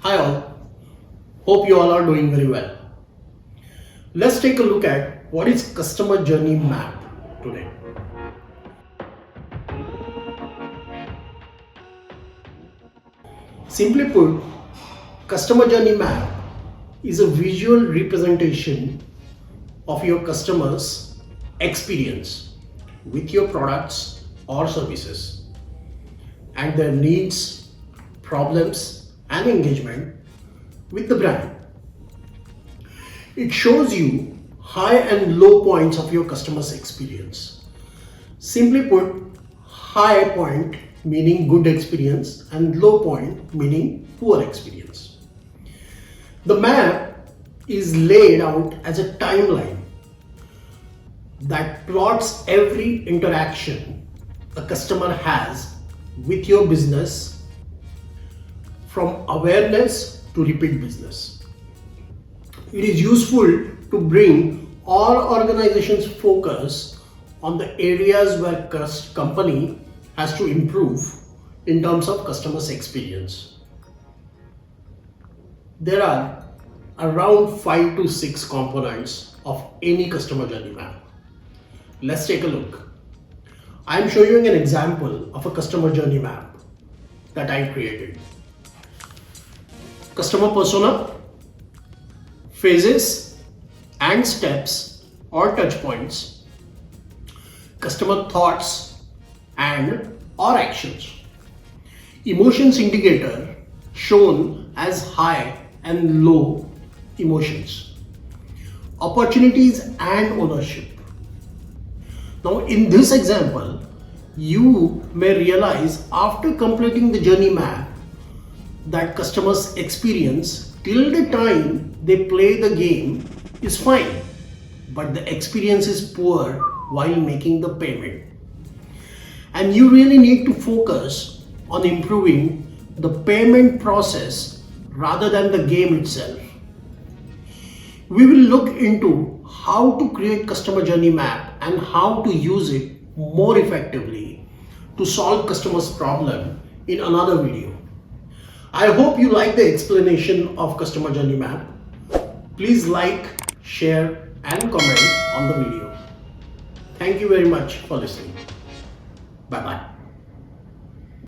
Hi all, hope you all are doing very well. Let's take a look at what is customer journey map today. Simply put, customer journey map is a visual representation of your customer's experience with your products or services and their needs, problems and engagement with the brand. It shows you high and low points of your customer's experience. Simply put, high point meaning good experience and low point meaning poor experience. The map is laid out as a timeline that plots every interaction a customer has with your business from awareness to repeat business. It is useful to bring all organizations' focus on the areas where company has to improve in terms of customer's experience. There are around 5 to 6 components of any customer journey map. Let's take a look. I am showing you an example of a customer journey map that I created. Customer persona, phases and steps or touch points, customer thoughts and or actions, emotions indicator shown as high and low emotions, opportunities and ownership. Now in this example, you may realize after completing the journey map that customers' experience till the time they play the game is fine, but the experience is poor while making the payment. And you really need to focus on improving the payment process rather than the game itself. We will look into how to create customer journey map and how to use it more effectively to solve customers' problem in another video. I hope you like the explanation of customer journey map. Please like, share and comment on the video. Thank you very much for listening. Bye bye.